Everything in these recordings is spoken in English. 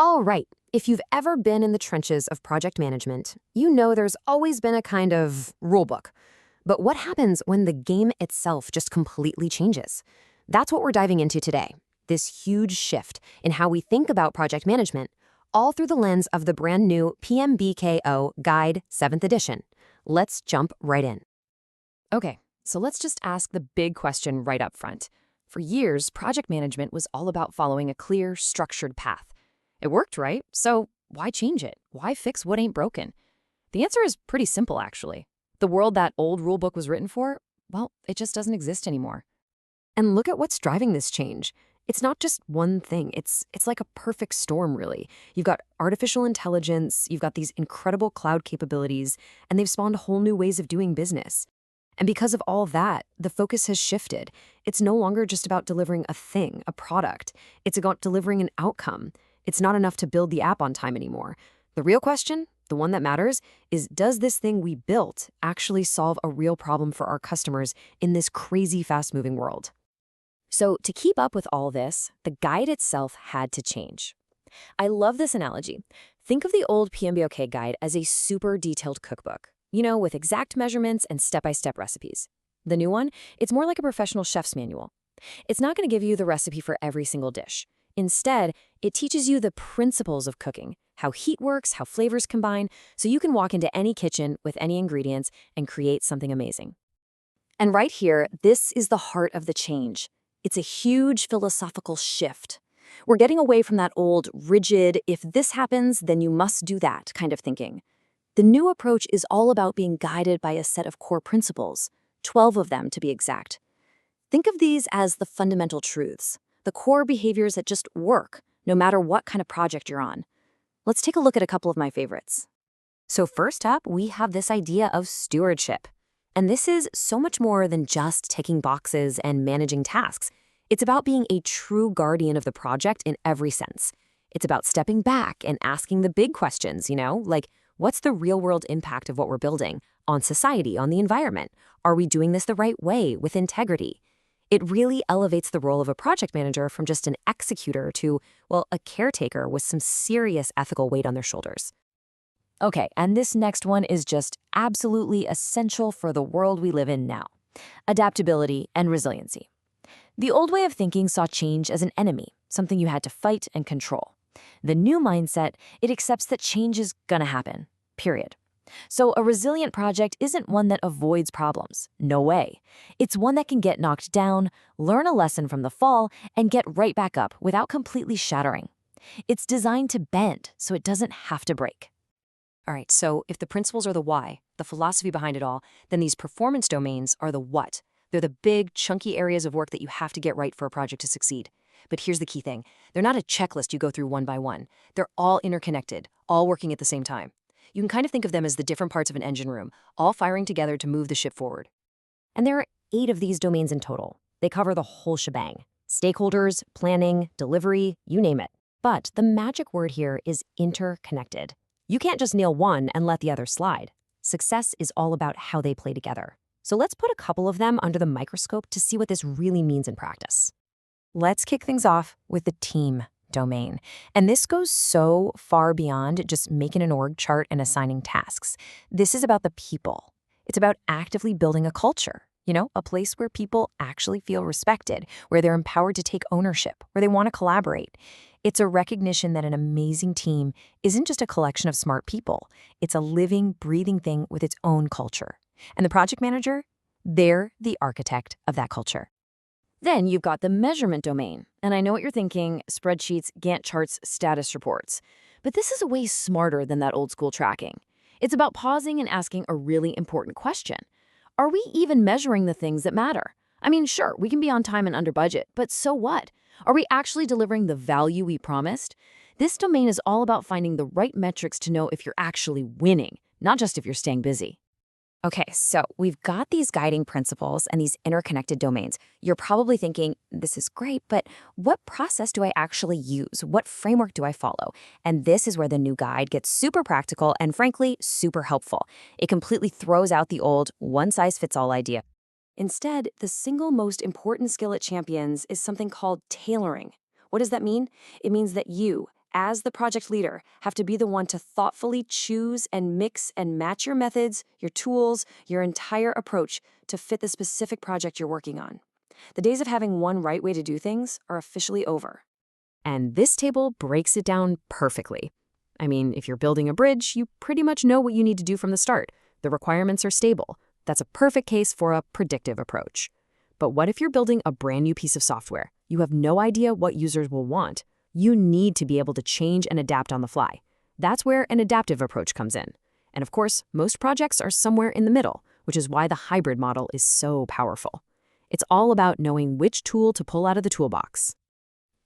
All right, if you've ever been in the trenches of project management, you know there's always been a kind of rulebook. But what happens when the game itself just completely changes? That's what we're diving into today. This huge shift in how we think about project management, all through the lens of the brand new PMBOK Guide 7th edition. Let's jump right in. Okay, so let's just ask the big question right up front. For years, project management was all about following a clear, structured path. It worked, right? So why change it? Why fix what ain't broken? The answer is pretty simple, actually. The world that old rulebook was written for, well, it just doesn't exist anymore. And look at what's driving this change. It's not just one thing. It's like a perfect storm, really. You've got artificial intelligence, you've got these incredible cloud capabilities, and they've spawned whole new ways of doing business. And because of all that, the focus has shifted. It's no longer just about delivering a thing, a product. It's about delivering an outcome. It's not enough to build the app on time anymore. The real question, the one that matters, is does this thing we built actually solve a real problem for our customers in this crazy fast-moving world? So to keep up with all this, the guide itself had to change. I love this analogy. Think of the old PMBOK guide as a super detailed cookbook, with exact measurements and step-by-step recipes. The new one, it's more like a professional chef's manual. It's not going to give you the recipe for every single dish. Instead, it teaches you the principles of cooking, how heat works, how flavors combine, so you can walk into any kitchen with any ingredients and create something amazing. And right here, this is the heart of the change. It's a huge philosophical shift. We're getting away from that old, rigid, if this happens, then you must do that kind of thinking. The new approach is all about being guided by a set of core principles, 12 of them to be exact. Think of these as the fundamental truths, the core behaviors that just work, no matter what kind of project you're on. Let's take a look at a couple of my favorites. So first up, we have this idea of stewardship. And this is so much more than just ticking boxes and managing tasks. It's about being a true guardian of the project in every sense. It's about stepping back and asking the big questions, like what's the real-world impact of what we're building on society, on the environment? Are we doing this the right way, with integrity? It really elevates the role of a project manager from just an executor to, a caretaker with some serious ethical weight on their shoulders. Okay, and this next one is just absolutely essential for the world we live in now. Adaptability and resiliency. The old way of thinking saw change as an enemy, something you had to fight and control. The new mindset, it accepts that change is gonna happen, period. So a resilient project isn't one that avoids problems. No way. It's one that can get knocked down, learn a lesson from the fall, and get right back up without completely shattering. It's designed to bend, so it doesn't have to break. All right, so if the principles are the why, the philosophy behind it all, then these performance domains are the what. They're the big, chunky areas of work that you have to get right for a project to succeed. But here's the key thing. They're not a checklist you go through one by one. They're all interconnected, all working at the same time. You can kind of think of them as the different parts of an engine room, all firing together to move the ship forward. And there are 8 of these domains in total. They cover the whole shebang. Stakeholders, planning, delivery, you name it. But the magic word here is interconnected. You can't just nail one and let the other slide. Success is all about how they play together. So let's put a couple of them under the microscope to see what this really means in practice. Let's kick things off with the team domain. And this goes so far beyond just making an org chart and assigning tasks. This is about the people. It's about actively building a culture, a place where people actually feel respected, where they're empowered to take ownership, where they want to collaborate. It's a recognition that an amazing team isn't just a collection of smart people. It's a living, breathing thing with its own culture. And the project manager, they're the architect of that culture. Then you've got the measurement domain. And I know what you're thinking, spreadsheets, Gantt charts, status reports. But this is a way smarter than that old school tracking. It's about pausing and asking a really important question. Are we even measuring the things that matter? I mean, sure, we can be on time and under budget, but so what? Are we actually delivering the value we promised? This domain is all about finding the right metrics to know if you're actually winning, not just if you're staying busy. Okay, so we've got these guiding principles and these interconnected domains. You're probably thinking, this is great, but what process do I actually use? What framework do I follow? And this is where the new guide gets super practical and, frankly, super helpful. It completely throws out the old one-size-fits-all idea. Instead, the single most important skill it champions is something called tailoring. What does that mean? It means that you, as the project leader, have to be the one to thoughtfully choose and mix and match your methods, your tools, your entire approach to fit the specific project you're working on. The days of having one right way to do things are officially over. And this table breaks it down perfectly. I mean, if you're building a bridge, you pretty much know what you need to do from the start. The requirements are stable. That's a perfect case for a predictive approach. But what if you're building a brand new piece of software? You have no idea what users will want. You need to be able to change and adapt on the fly. That's where an adaptive approach comes in. And of course, most projects are somewhere in the middle, which is why the hybrid model is so powerful. It's all about knowing which tool to pull out of the toolbox.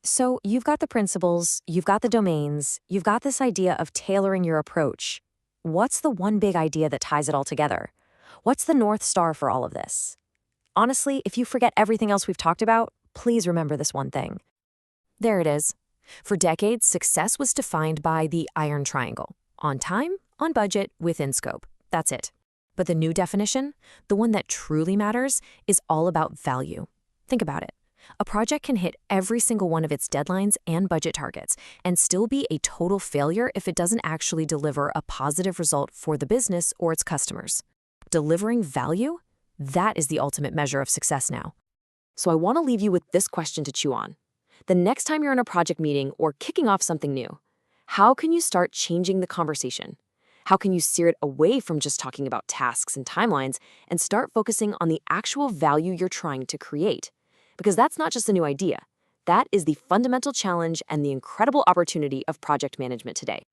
So you've got the principles, you've got the domains, you've got this idea of tailoring your approach. What's the one big idea that ties it all together? What's the North Star for all of this? Honestly, if you forget everything else we've talked about, please remember this one thing. There it is. For decades, success was defined by the iron triangle: on time, on budget, within scope. That's it. But the new definition, the one that truly matters, is all about value. Think about it. A project can hit every single one of its deadlines and budget targets and still be a total failure if it doesn't actually deliver a positive result for the business or its customers. Delivering value? That is the ultimate measure of success now. So I want to leave you with this question to chew on. The next time you're in a project meeting or kicking off something new, how can you start changing the conversation? How can you steer it away from just talking about tasks and timelines and start focusing on the actual value you're trying to create? Because that's not just a new idea. That is the fundamental challenge and the incredible opportunity of project management today.